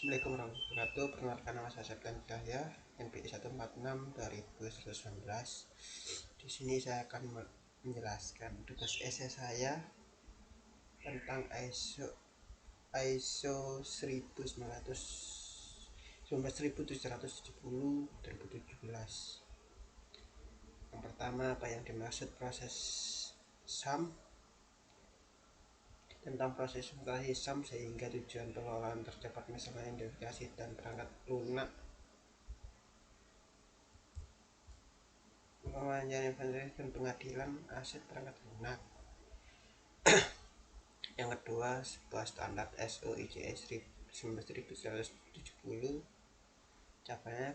Assalamualaikum warahmatullahi wabarakatuh. Perkenalkan, nama saya Septian Cahya, NPI 146 2019. Di sini saya akan menjelaskan tugas esai saya tentang ISO 19770 2017. Yang pertama, apa yang dimaksud proses SAM, tentang proses implementasi SAM sehingga tujuan pengelolaan tercapai, misalnya identifikasi dan perangkat lunak, pengelolaan inventaris dan pengadilan aset perangkat lunak. Yang kedua, sebuah standar ISO IEC 19170 capaiannya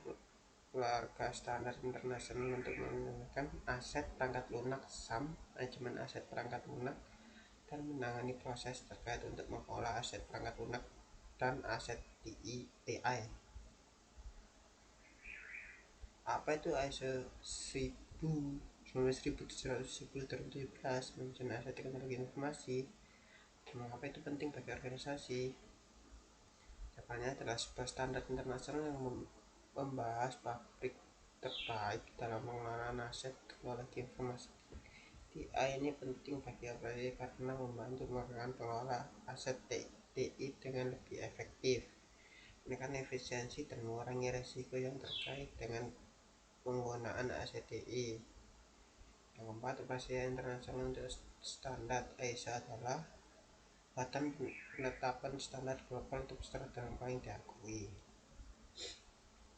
keluarga standar internasional untuk menggunakan aset perangkat lunak SAM, manajemen aset perangkat lunak, dan menangani proses terkait untuk mengelola aset perangkat lunak dan aset TI. Apa itu ISO 19770 2017? Manajemen aset teknologi informasi. Mengapa itu penting bagi organisasi? Jawabannya adalah sebuah standar internasional yang membahas pabrik terbaik dalam pengelolaan aset teknologi informasi. TI ini penting bagi organisasi karena membantu melakukan pengelola aset TI dengan lebih efektif, menekan efisiensi dan mengurangi risiko yang terkait dengan penggunaan aset TI. Yang keempat, operasi internasional untuk standar ISO adalah Badan Penetapan Standar Global untuk standar yang paling diakui.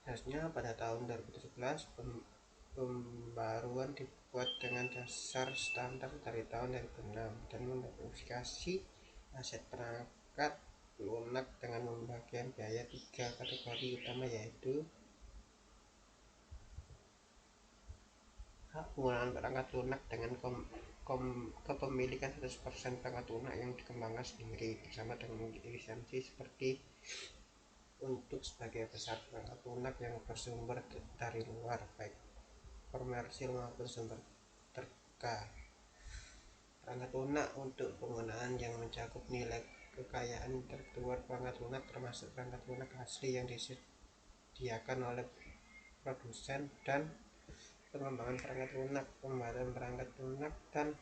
Seharusnya pada tahun 2017 pembaruan dibuat dengan dasar standar dari tahun 2006 dan memodifikasi aset perangkat lunak dengan membagikan biaya 3 kategori utama, yaitu hak penggunaan perangkat lunak dengan kepemilikan 100% perangkat lunak yang dikembangkan sendiri bersama dengan lisensi seperti untuk sebagai besar perangkat lunak yang bersumber dari luar, baik komersil maupun sumber terbuka. Perangkat lunak untuk penggunaan yang mencakup nilai kekayaan intelektual perangkat lunak, termasuk perangkat lunak asli yang disediakan oleh produsen dan pengembangan perangkat lunak, pembuatan perangkat lunak, dan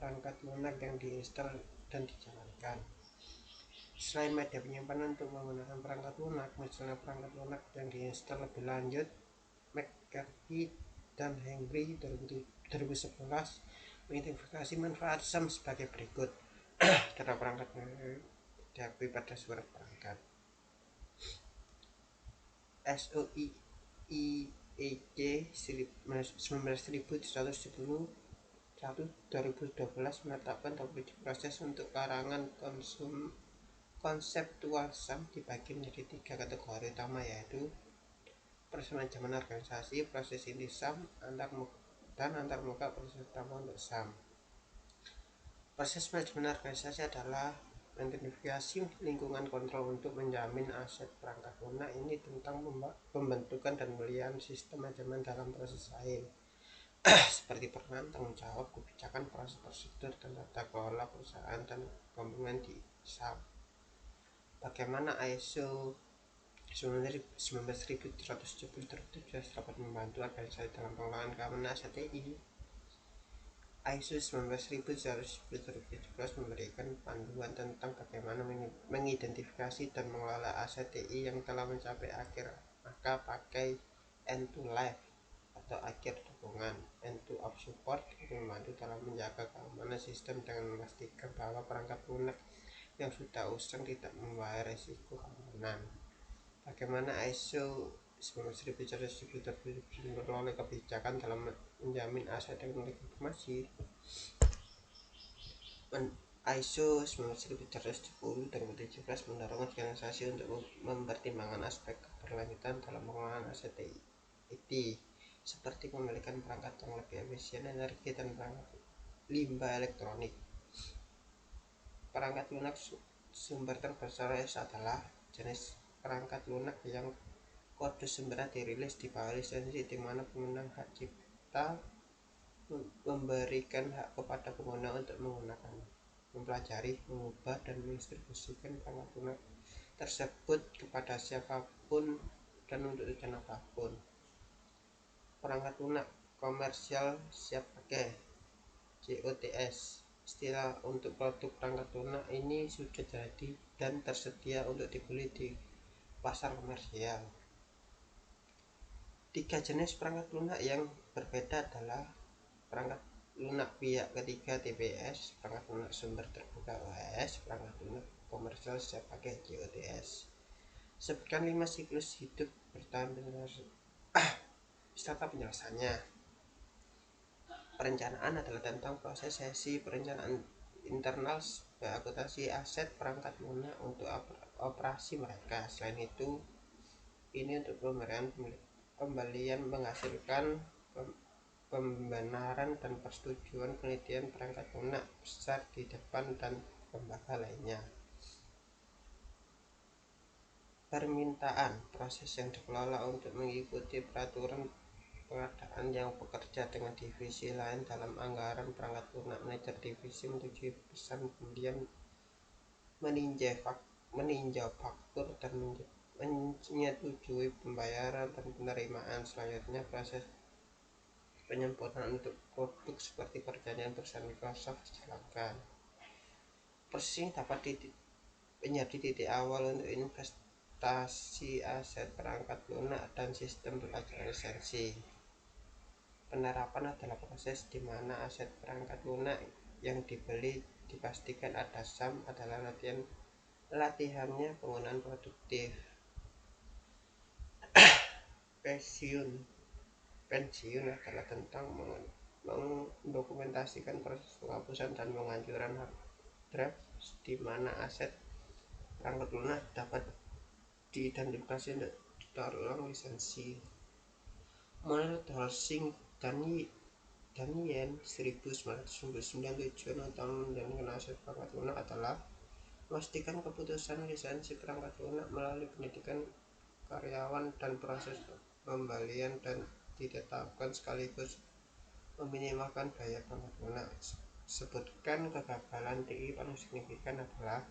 perangkat lunak yang diinstal dan dijalankan. Selain media penyimpanan untuk menggunakan perangkat lunak, misalnya perangkat lunak yang diinstal lebih lanjut, McCarthy dan Henry 2011 mengidentifikasi manfaat SAM sebagai berikut. Data perangkat diakui pada surat perangkat. SOI IEC 19170 2012 menetapkan proses untuk larangan konseptual SAM dibagi menjadi 3 kategori utama, yaitu proses manajemen organisasi, proses inti SAM, dan antarmuka proses utama untuk SAM. Proses manajemen organisasi adalah identifikasi lingkungan kontrol untuk menjamin aset perangkat lunak. Ini tentang pembentukan dan pemilihan sistem manajemen dalam proses lain seperti peran, tanggung jawab, kebijakan, proses prosedur, dan tata kelola perusahaan dan komponen di SAM. Bagaimana ISO 19170 dapat membantu organisasi dalam pengelolaan keamanan aset TI? ISO 19170 memberikan panduan tentang bagaimana mengidentifikasi dan mengelola aset TI yang telah mencapai akhir, maka pakai end to life atau akhir dukungan, end to of support, untuk membantu dalam menjaga keamanan sistem dengan memastikan bahwa perangkat lunak yang sudah usang tidak membawa risiko keamanan. Bagaimana ISO 19170 memperoleh kebijakan dalam menjamin aset teknologi informasi? ISO 19170 2017 mendorong organisasi untuk mempertimbangkan aspek keberlanjutan dalam pengelolaan aset IT, seperti memiliki perangkat yang lebih efisien energi dan perangkat limbah elektronik. Perangkat lunak sumber terbesar adalah jenis perangkat lunak yang kode sumbernya dirilis di bawah lisensi, di mana pemegang hak cipta memberikan hak kepada pengguna untuk menggunakan, mempelajari, mengubah, dan mendistribusikan perangkat lunak tersebut kepada siapapun dan untuk tujuan apapun. Perangkat lunak komersial siap pakai COTS. Istilah untuk produk perangkat lunak ini sudah jadi dan tersedia untuk dibeli di pasar komersial. 3 jenis perangkat lunak yang berbeda adalah perangkat lunak pihak ketiga TPS, perangkat lunak sumber terbuka OS, perangkat lunak komersial siap pakai COTS. Sebutkan 5 siklus hidup bertahan serta penjelasannya. Perencanaan adalah tentang proses sesi perencanaan internal akuntansi aset perangkat lunak untuk operasi mereka. Selain itu, ini untuk pembelian menghasilkan pembenaran dan persetujuan penelitian perangkat lunak besar di depan dan lembaga lainnya. Permintaan proses yang dikelola untuk mengikuti peraturan pengadaan yang bekerja dengan divisi lain dalam anggaran perangkat lunak. Manajer divisi menyetujui pesan pembelian, meninjau faktur dan menyetujui pembayaran dan penerimaan. Selanjutnya proses penyempurnaan untuk produk seperti perjanjian bersama Microsoft dijalankan. Proses ini dapat menjadi titik awal untuk investasi aset perangkat lunak dan sistem pelajaran lisensi. Penerapan adalah proses di mana aset perangkat lunak yang dibeli dipastikan ada SAM adalah latihannya penggunaan produktif. Pensiun adalah tentang mendokumentasikan proses penghapusan dan penghancuran hard drive di mana aset perangkat lunak dapat diidentifikasi untuk didaur ulang lisensi. Menurut Holsing dan Yen 1997, utang menjalankan aset perangkat lunak adalah memastikan keputusan lisensi perangkat lunak melalui pendidikan karyawan dan proses pembelian dan ditetapkan sekaligus meminimalkan biaya perangkat lunak. Sebutkan kegagalan TI paling signifikan adalah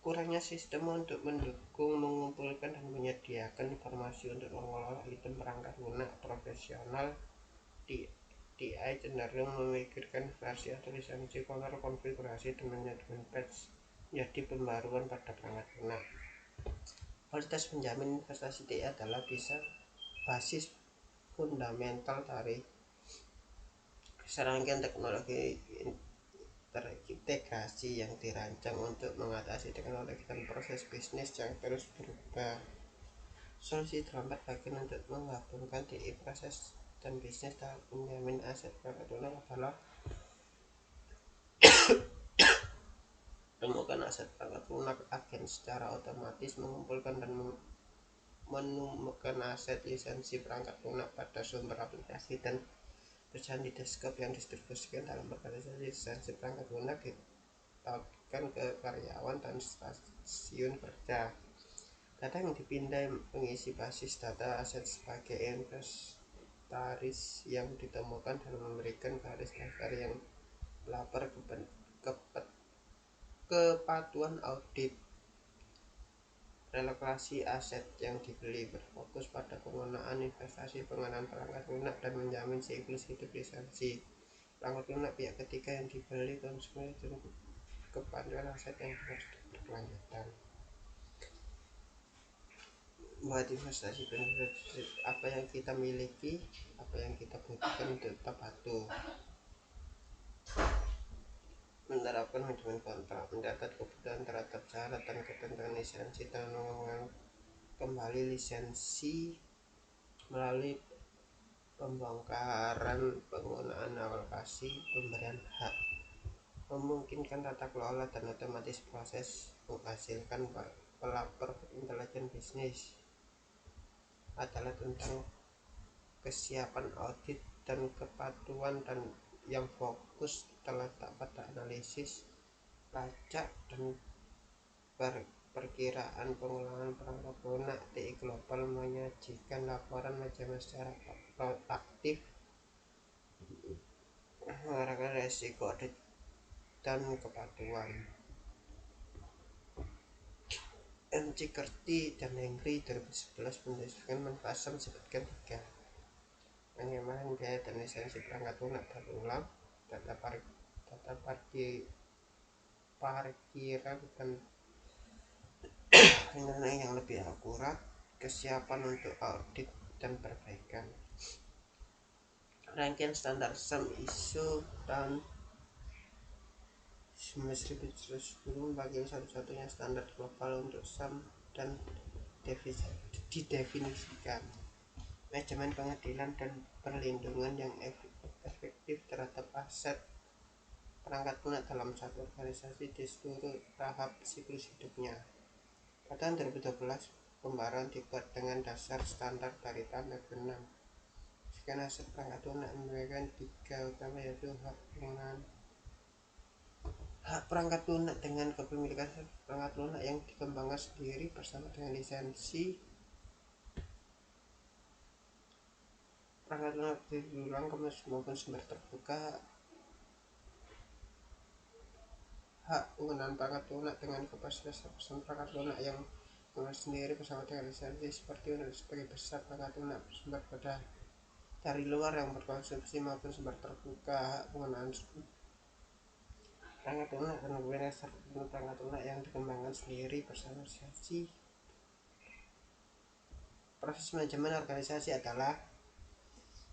kurangnya sistem untuk mendukung, mengumpulkan, dan menyediakan informasi untuk mengelola item perangkat lunak profesional. TI cenderung memikirkan versi atau lisensi kontrol konfigurasi dan manajemen patch menjadi pembaruan pada perangkat lunak. Kualitas penjamin investasi TI adalah basis fundamental dari serangkaian teknologi terintegrasi yang dirancang untuk mengatasi teknologi dan proses bisnis yang terus berubah. Solusi terlambat bagian untuk menggabungkan TI proses dan bisnis dalam menjamin aset perangkat lunak adalah menemukan aset perangkat lunak agen secara otomatis mengumpulkan dan menemukan aset lisensi perangkat lunak pada sumber aplikasi dan perusahaan di desktop yang didistribusikan dalam organisasi. Lisensi perangkat lunak ditautkan ke karyawan dan stasiun kerja. Data yang dipindah mengisi basis data aset sebagai inventaris yang ditemukan dan memberikan garis dasar yang lapor kepatuhan audit. Relokasi aset yang dibeli berfokus pada penggunaan investasi, pengenalan perangkat lunak, dan menjamin siklus hidup lisensi perangkat lunak pihak ketiga yang dibeli konsumen dan kepanduan aset yang berkelanjutan. Buat investasi benar-benar apa yang kita miliki, apa yang kita butuhkan untuk tetap patuh. Menerapkan manajemen kontrak, mencatat kebutuhan terhadap syarat dan ketentuan lisensi dan mengembangkan kembali lisensi melalui pembongkaran penggunaan alokasi pemberian hak, memungkinkan tata kelola dan otomatis proses menghasilkan pelapor intelijen bisnis adalah tentang kesiapan audit dan kepatuhan dan yang fokus terletak pada analisis pajak dan perkiraan pengelolaan perangkat lunak. TI Global menyajikan laporan manajemen secara proaktif, mengarahkan resiko audit dan kepatuhan. McCarthy dan Henry 2011 mendiskusikan manfaat SAM disebutkan 3. Penghematan biaya dan lisensi perangkat lunak berulang, data parkiran dan penilaian yang lebih akurat, kesiapan untuk audit dan perbaikan. Rangkaian standar SAM ISO tahun 1910 merupakan satu-satunya standar global untuk SAM dan didefinisikan manajemen pengadilan dan perlindungan yang efektif terhadap aset perangkat lunak dalam satu organisasi di seluruh tahap siklus hidupnya. Pada tahun 2012, pembaruan dibuat dengan dasar standar dari tahun 2006. Sekian aset perangkat lunak memiliki 3 utama, yaitu hak perangkat lunak dengan kepemilikan perangkat lunak yang dikembangkan sendiri bersama dengan lisensi perangkat lunak diulang maupun sumber terbuka, hak penggunaan perangkat lunak dengan kapasitas perangkat lunak yang dikembangkan sendiri bersama dengan lisensi seperti sebagai besar perangkat lunak bersumber pada dari luar yang berkonsumsi maupun sumber terbuka, hak penggunaan perangkat lunak dan perangkat lunak yang dikembangkan sendiri bersama lisensi. Proses manajemen organisasi adalah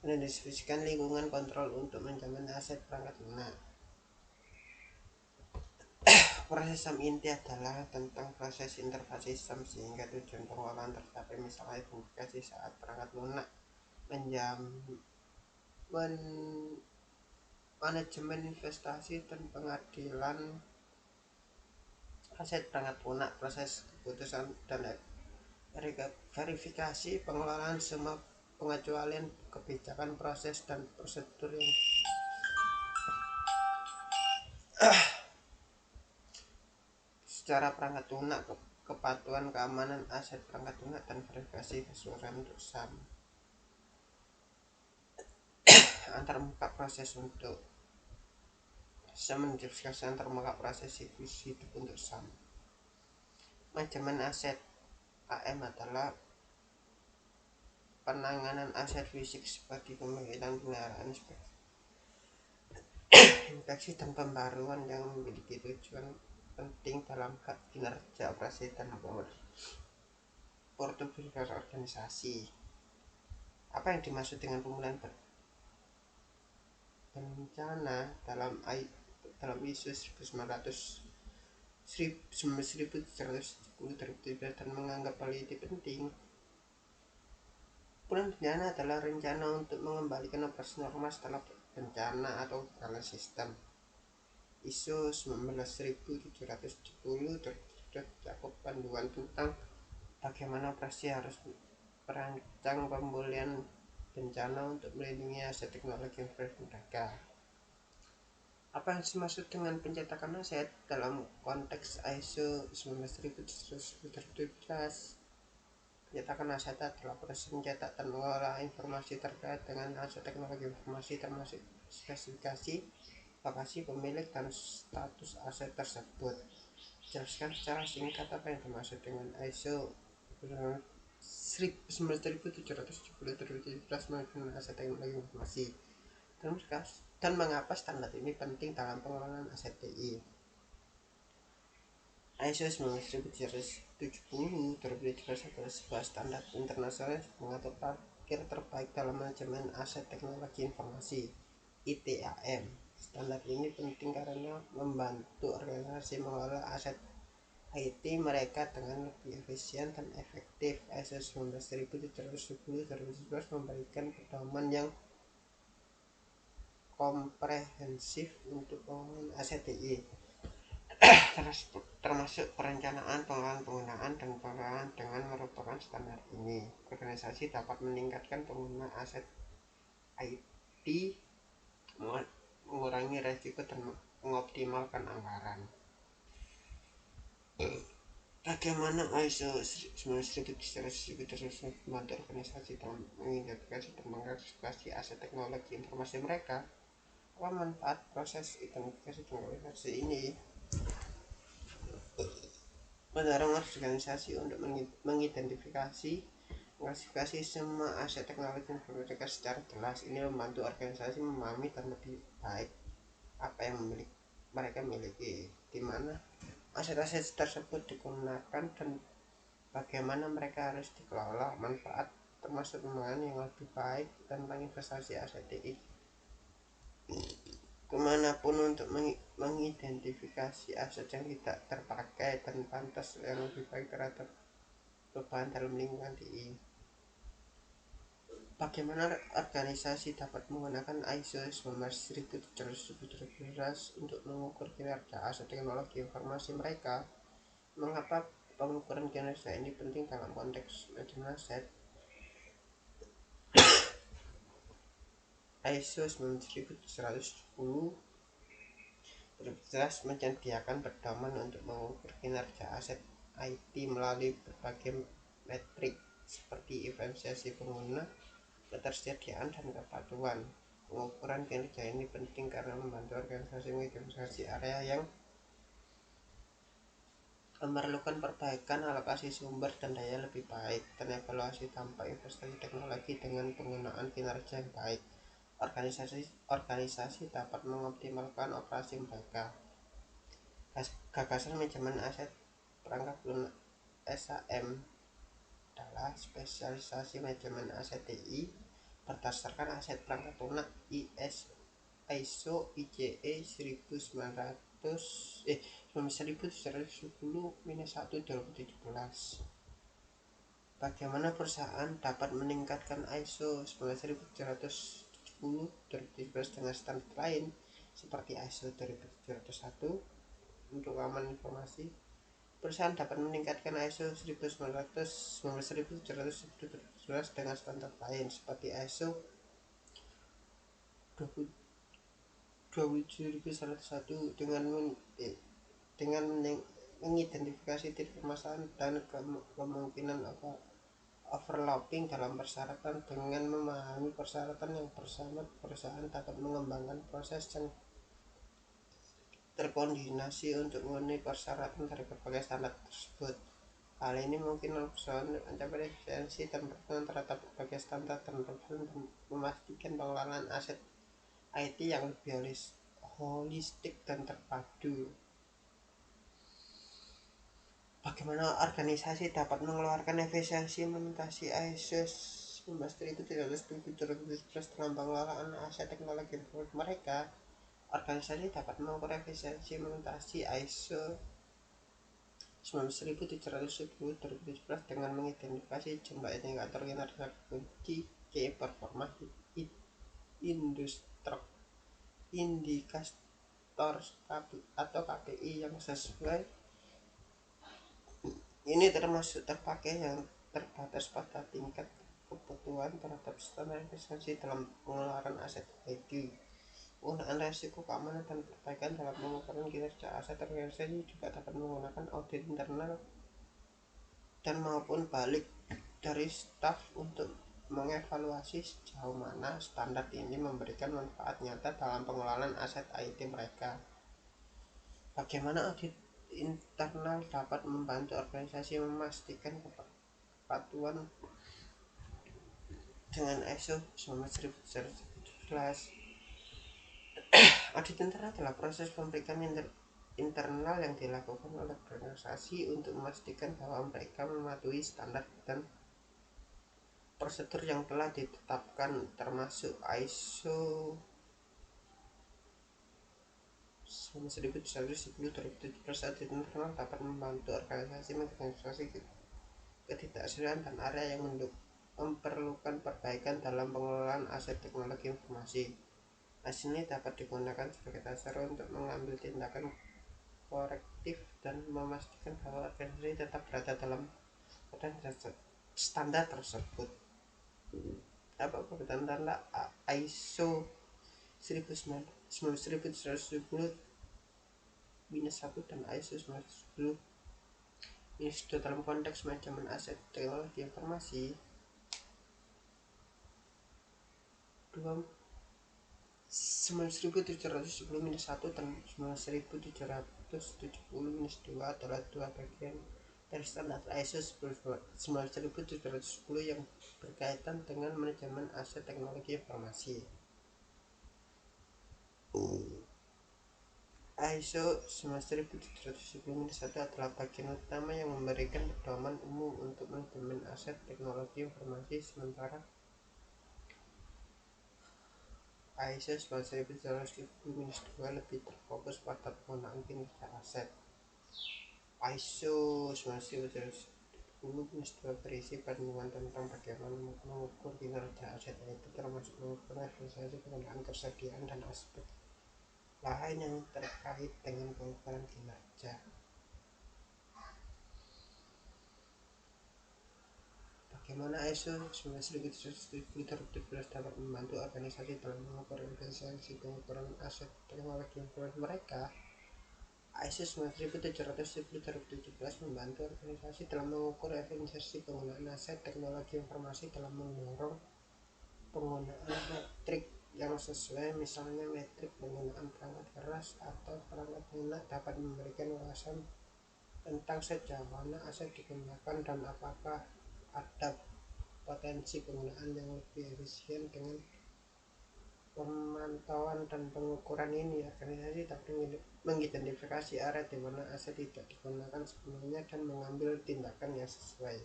mendiskusikan lingkungan kontrol untuk menjamin aset perangkat lunak. Proses SAM inti adalah tentang proses interface SAM sehingga tujuan pengelolaan tercapai, misalnya identifikasi saat perangkat lunak, manajemen investasi dan pengadilan aset perangkat lunak, proses keputusan dan verifikasi pengelolaan semua pengecualian kebijakan, proses dan prosedur yang secara perangkat lunak, kepatuhan keamanan aset perangkat lunak dan verifikasi keseluruhan untuk SAM. Antarmuka proses untuk SAM mendiskusikan antarmuka proses siklus hidup untuk SAM. Manajemen aset AM adalah penanganan aset fisik seperti pemilihan, pemeliharaan, inspeksi dan pembaruan yang memiliki tujuan penting dalam hak kinerja operasi dan portofolio organisasi. Apa yang dimaksud dengan pemulihan bencana dalam ISO 1910 dan menganggap hal ini penting? Pemulihan bencana adalah rencana untuk mengembalikan operasi normal setelah bencana atau kegagalan sistem. ISO 19710 tercakup panduan tentang bagaimana operasi harus merancang pemulihan bencana untuk melindungi aset teknologi informasi mereka. Apa yang dimaksud dengan pencetakan aset dalam konteks ISO 19717? Pencetakan aset adalah proses mencetak dan mengolah informasi terkait dengan aset teknologi informasi, termasuk spesifikasi, lokasi pemilik, dan status aset tersebut. Jelaskan secara singkat apa yang dimaksud dengan ISO 19717 mengenai aset teknologi informasi dan mengapa standar ini penting dalam pengelolaan aset TI. ISO 19770 adalah sebuah standar internasional yang mengatur parkir terbaik dalam manajemen aset teknologi informasi (ITAM). Standar ini penting karena membantu organisasi mengelola aset IT mereka dengan lebih efisien dan efektif. ISO 19710 memberikan pedoman yang komprehensif untuk pengelolaan aset TI, termasuk perencanaan, pengelolaan, penggunaan, dan pengelolaan. Dengan merupakan standar ini, organisasi dapat meningkatkan penggunaan aset IT, mengurangi resiko, dan mengoptimalkan anggaran. Bagaimana ISO 19710 membantu organisasi dalam mengidentifikasi dan mengklasifikasi aset teknologi informasi mereka? Apa manfaat proses identifikasi dan klasifikasi ini? mendorong organisasi untuk mengidentifikasi klasifikasi semua aset teknologi informatika secara jelas. Ini membantu organisasi memahami dan lebih baik apa yang mereka miliki, di mana aset-aset tersebut digunakan dan bagaimana mereka harus dikelola, manfaat termasuk pembangunan yang lebih baik tentang investasi aset TI kemanapun untuk mengidentifikasi aset yang tidak terpakai dan pantas yang lebih baik terhadap perubahan dalam lingkungan TI. Bagaimana organisasi dapat menggunakan ISO 19717 untuk mengukur kinerja aset teknologi informasi mereka? Mengapa pengukuran kinerja ini penting dalam konteks manajemen aset? ISO 19710 jelas menyediakan pedoman untuk mengukur kinerja aset IT melalui berbagai metrik seperti efisiensi pengguna, ketersediaan, dan kepatuhan. Pengukuran kinerja ini penting karena membantu organisasi mengidentifikasi area yang memerlukan perbaikan, alokasi sumber dan daya lebih baik, dan evaluasi dampak investasi teknologi dengan penggunaan kinerja yang baik. Organisasi dapat mengoptimalkan operasi mereka. Gagasan manajemen aset perangkat lunak SAM adalah spesialisasi manajemen aset TI berdasarkan aset perangkat lunak ISO ICE 1910-1 Bagaimana perusahaan dapat meningkatkan ISO 19710-2017 dengan standar lain seperti ISO 12701 untuk keamanan informasi? Perusahaan dapat meningkatkan ISO 19710-2017 dengan standar lain seperti ISO 27001 dengan mengidentifikasi titik permasalahan dan kemungkinan overlapping dalam persyaratan. Dengan memahami persyaratan yang bersama, perusahaan dapat mengembangkan proses yang terkoordinasi untuk memenuhi persyaratan dari berbagai standar tersebut. Hal ini mungkin perusahaan mencapai efisiensi dan perlindungan terhadap berbagai standar dan memastikan pengelolaan aset IT yang lebih holistik dan terpadu. Bagaimana organisasi dapat mengeluarkan efisiensi implementasi ISO 19717 dalam pengelolaan aset teknologi mereka? Organisasi dapat mengukur efisiensi implementasi ISO 19710-2017 dengan mengidentifikasi jumlah indikator kinerja kunci Key Performance Indikator atau KPI yang sesuai. Ini termasuk terpakai yang terbatas pada tingkat kebutuhan terhadap standar efisiensi dalam pengeluaran aset IT. Penggunaan resiko keamanan dan perbaikan dalam pengukuran kinerja aset organisasi juga dapat menggunakan audit internal dan maupun balik dari staf untuk mengevaluasi sejauh mana standar ini memberikan manfaat nyata dalam pengelolaan aset IT mereka. Bagaimana audit internal dapat membantu organisasi memastikan kepatuhan dengan ISO 19017. Audit internal adalah proses pemeriksaan internal yang dilakukan oleh organisasi untuk memastikan bahwa mereka mematuhi standar dan prosedur yang telah ditetapkan, termasuk ISO 19010-2017. Audit internal dapat membantu organisasi mengidentifikasi ketidakseriusan dan area yang memerlukan perbaikan dalam pengelolaan aset teknologi informasi. Hasil ini dapat digunakan sebagai dasar untuk mengambil tindakan korektif dan memastikan bahwa organisasi tetap berada dalam standar tersebut. Perbedaan tanda ISO 19110-1 dan ISO 19010-2 dalam konteks manajemen aset teknologi informasi. 19710-1 dan 19770-2 adalah dua bagian dari standar ISO 19710 yang berkaitan dengan manajemen aset teknologi informasi. ISO 19710-1 adalah bagian utama yang memberikan pedoman umum untuk manajemen aset teknologi informasi, sementara ISO 19710-2 lebih terfokus pada penggunaan kinerja aset. ISO 19710-2 berisi panduan tentang bagaimana mengukur kinerja aset, yaitu termasuk mengukur efisiensi penggunaan kesediaan dan aspek lain yang terkait dengan pengukuran kinerja. Bagaimana ISO 19710 dapat membantu organisasi dalam mengukur efisiensi pengukuran aset teknologi informasi mereka? ISO 19710-2017 membantu organisasi dalam mengukur efisiensi penggunaan aset teknologi informasi dalam mendorong penggunaan metrik yang sesuai, misalnya metrik penggunaan perangkat keras atau perangkat lunak dapat memberikan wawasan tentang sejauh mana aset digunakan dan apakah ada potensi penggunaan yang lebih efisien. Dengan pemantauan dan pengukuran ini, organisasi dapat mengidentifikasi area di mana aset tidak digunakan sepenuhnya dan mengambil tindakan yang sesuai.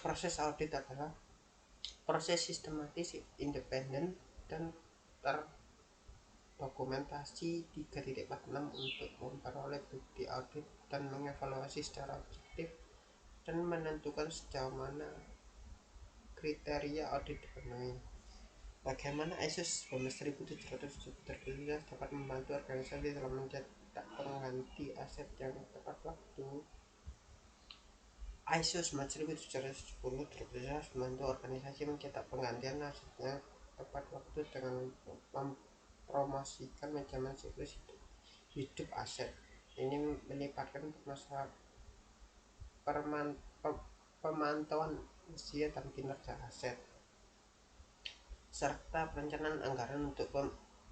Proses audit adalah proses sistematis, independen, dan terdokumentasi 3.46 untuk memperoleh bukti audit dan mengevaluasi secara objektif dan menentukan sejauh mana kriteria audit dipenuhi. Bagaimana ISO 19710 dapat membantu organisasi dalam mencetak pengganti aset yang tepat waktu? ISO 19710 membantu organisasi mencetak penggantian aset yang tepat waktu dengan mempromosikan manajemen siklus hidup aset. Ini melibatkan pemantauan usia dan kinerja aset, serta perencanaan anggaran untuk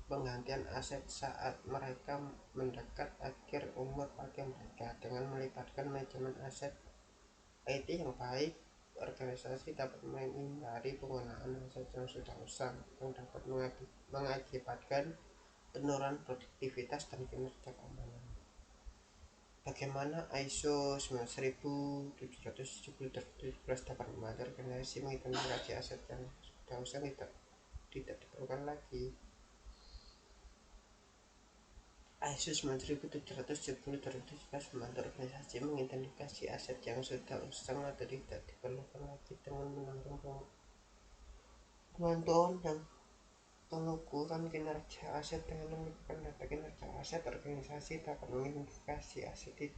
penggantian aset saat mereka mendekat akhir umur pakai mereka. Dengan melibatkan manajemen aset IT yang baik, organisasi dapat menghindari penggunaan aset yang sudah usang yang dapat mengakibatkan penurunan produktivitas dan kinerja keamanan. Bagaimana ISO 19710 dapat membantu organisasi mengidentifikasi aset yang sudah usang tidak diperlukan lagi? ISO 19710 membantu organisasi mengidentifikasi aset yang sudah usang atau tidak diperlukan lagi dengan mendorong pemantauan dan pengukuran kinerja aset. Dengan mengumpulkan data kinerja aset, organisasi dapat mengidentifikasi aset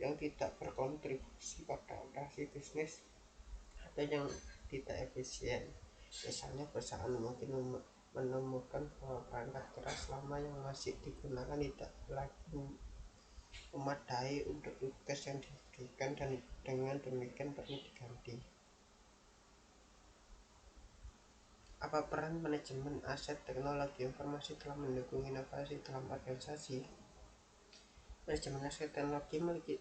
yang tidak berkontribusi pada operasi bisnis atau yang tidak efisien. Misalnya, perusahaan mungkin menemukan bahwa perangkat keras lama yang masih digunakan tidak lagi memadai untuk tugas yang diberikan dan dengan demikian perlu diganti. Apa peran manajemen aset teknologi informasi dalam mendukung inovasi dalam organisasi? Manajemen aset teknologi memiliki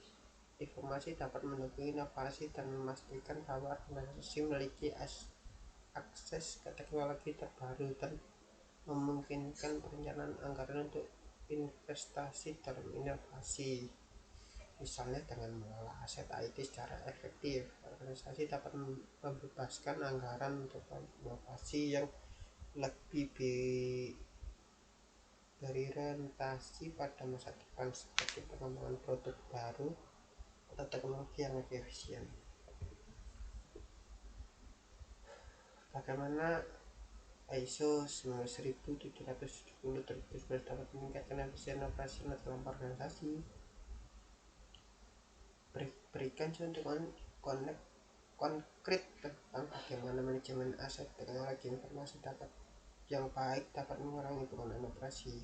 informasi dapat mendukung inovasi dan memastikan bahwa organisasi memiliki akses ke teknologi terbaru dan memungkinkan perencanaan anggaran untuk investasi dalam inovasi. Misalnya, dengan mengelola aset IT secara efektif, organisasi dapat membebaskan anggaran untuk inovasi yang lebih berorientasi pada masa depan, seperti pengembangan produk baru atau teknologi yang lebih efisien. Bagaimana ISO 19710 dapat meningkatkan efisiensi operasional dalam organisasi? Berikan contoh konkret tentang bagaimana manajemen aset teknologi informasi yang baik dapat mengurangi penggunaan operasi.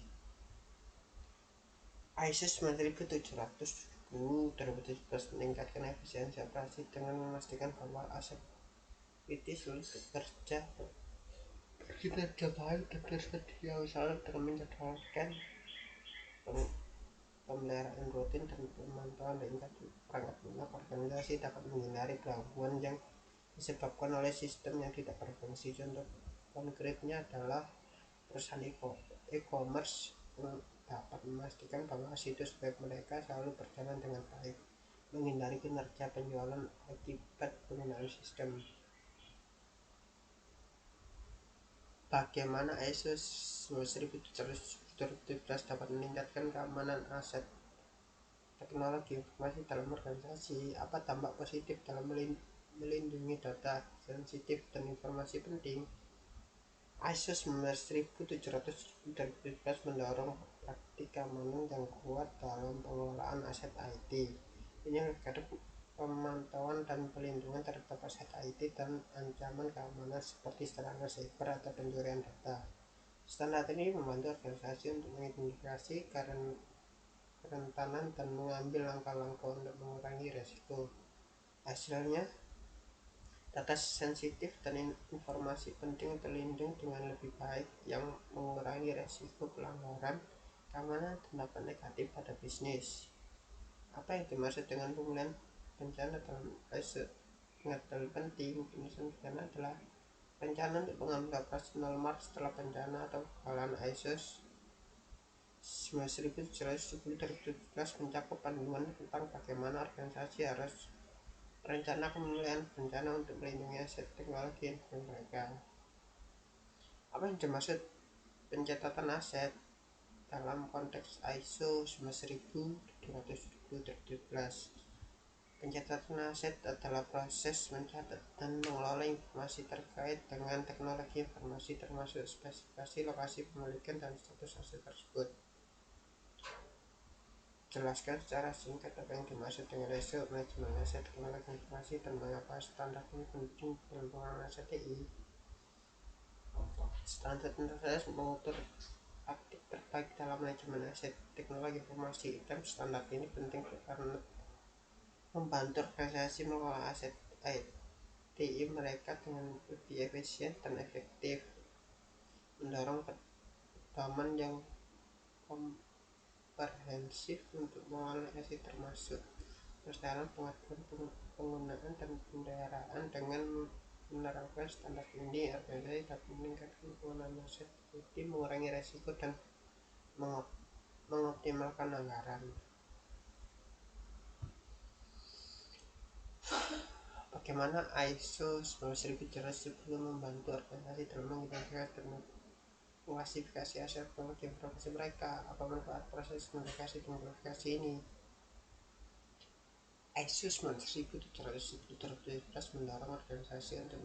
ISO 19710 meningkatkan efisiensi operasi dengan memastikan bahwa aset kritis berkinerja baik dan tersedia, misalnya dengan menjadwalkan pemeliharaan rutin dan pemantauan tingkat perangkat lunak organisasi dapat menghindari gangguan yang disebabkan oleh sistem yang tidak berfungsi. Contoh konkretnya adalah perusahaan e-commerce yang dapat memastikan bahwa situs web mereka selalu berjalan dengan baik, menghindari kinerja penjualan akibat penggunaan sistem. Bagaimana ISO 17017 dapat meningkatkan keamanan aset teknologi informasi dalam organisasi? Apa dampak positif dalam melindungi data sensitif dan informasi penting? ISO 17017 mendorong praktik keamanan yang kuat dalam pengelolaan aset IT. Ini terkait pemantauan dan pelindungan terhadap aset IT dan ancaman keamanan seperti serangan cyber atau pencurian data. Standar ini membantu organisasi untuk mengidentifikasi kerentanan dan mengambil langkah-langkah untuk mengurangi resiko. Hasilnya, data sensitif dan informasi penting terlindung dengan lebih baik, yang mengurangi resiko pelanggaran keamanan dan dampak negatif pada bisnis. Apa yang dimaksud dengan pemulihan bencana dalam ISO? Pengetahuan penting penyusunan bencana adalah rencana untuk pengambilan operasional Mars setelah bencana atau kegagalan. ISO 17017 mencakup panduan tentang bagaimana organisasi harus merencanakan pemulihan bencana untuk melindungi aset teknologi mereka. Apa yang dimaksud pencatatan aset dalam konteks ISO 17017? Pencatatan aset adalah proses mencatat dan mengelola informasi terkait dengan teknologi informasi, termasuk spesifikasi, lokasi pemilikan, dan status aset tersebut. Jelaskan secara singkat apa yang dimaksud dengan ISO manajemen aset teknologi informasi dan mengapa standar ini penting dalam pengelolaan aset TI. Standar internasional mengukur praktik terbaik dalam manajemen aset teknologi informasi, dan standar ini penting karena membantu organisasi mengelola aset TI mereka dengan lebih efisien dan efektif, mendorong pedoman yang komprehensif untuk mengelola aset, termasuk persoalan pengaduan penggunaan dan pemeliharaan. Dengan menerapkan standar ini, organisasi dapat meningkatkan penggunaan aset TI, mengurangi risiko, dan mengoptimalkan anggaran. Bagaimana ISO 17010 membantu organisasi dalam mengidentifikasi dan mengklasifikasi aset teknologi informasi mereka? Apa manfaat proses identifikasi dan klasifikasi ini? ISO 17017 mendorong organisasi untuk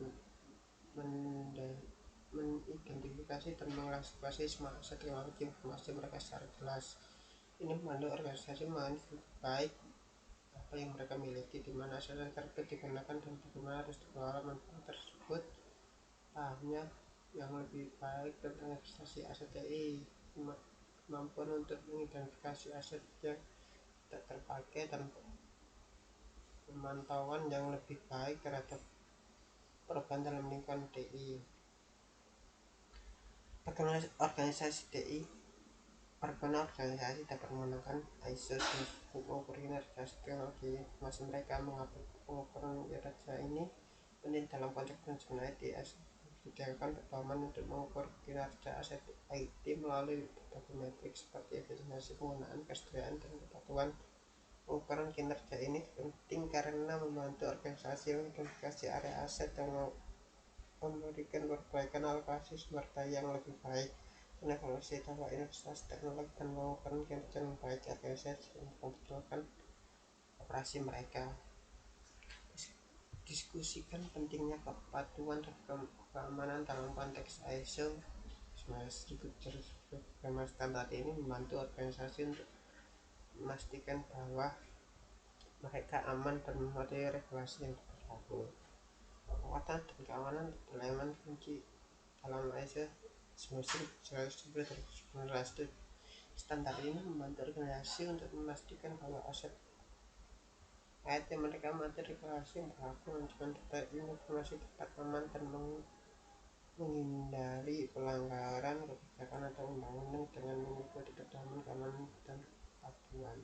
mengidentifikasi dan mengklasifikasi semua aset teknologi informasi mereka secara jelas. Ini membantu organisasi mengenali baik apa yang mereka miliki, di mana aset tersebut digunakan, dan bagaimana harus dikelola manfaat tersebut. Pahamnya yang lebih baik tentang investasi aset TI, kemampuan untuk mengidentifikasi aset yang tidak terpakai, dan pemantauan yang lebih baik terhadap perubahan dalam lingkungan TI. Bagaimana organisasi TI dapat menggunakan ISO untuk mengukur kinerja teknologi informasi mereka? Mengapa pengukuran kinerja ini penting dalam konteks manajemen IT? Disediakan pedoman untuk mengukur kinerja aset IT melalui berbagai metrik seperti efisiensi penggunaan, kesejahteraan, dan kepatuhan. Pengukuran kinerja ini penting karena membantu organisasi mengidentifikasi area aset yang memberikan perbaikan alokasi sumber daya yang lebih baik, menevaluasi dampak investasi teknologi, dan mengukur kinerja yang baik organisasi untuk mempertahankan operasi mereka. Diskusikan pentingnya kepatuhan dan keamanan dalam konteks ISO 17017. Standar ini membantu organisasi untuk memastikan bahwa mereka aman dan mematuhi regulasi yang berlaku. Kekuatan dan keamanan adalah elemen kunci dalam ISO 17017. Standar ini membantu organisasi untuk memastikan bahwa aset IT mereka mematuhi regulasi yang berlaku, manajemen data informasi tetap aman, dan menghindari pelanggaran kebijakan atau undang-undang dengan mengikuti pedoman keamanan dan Papuan.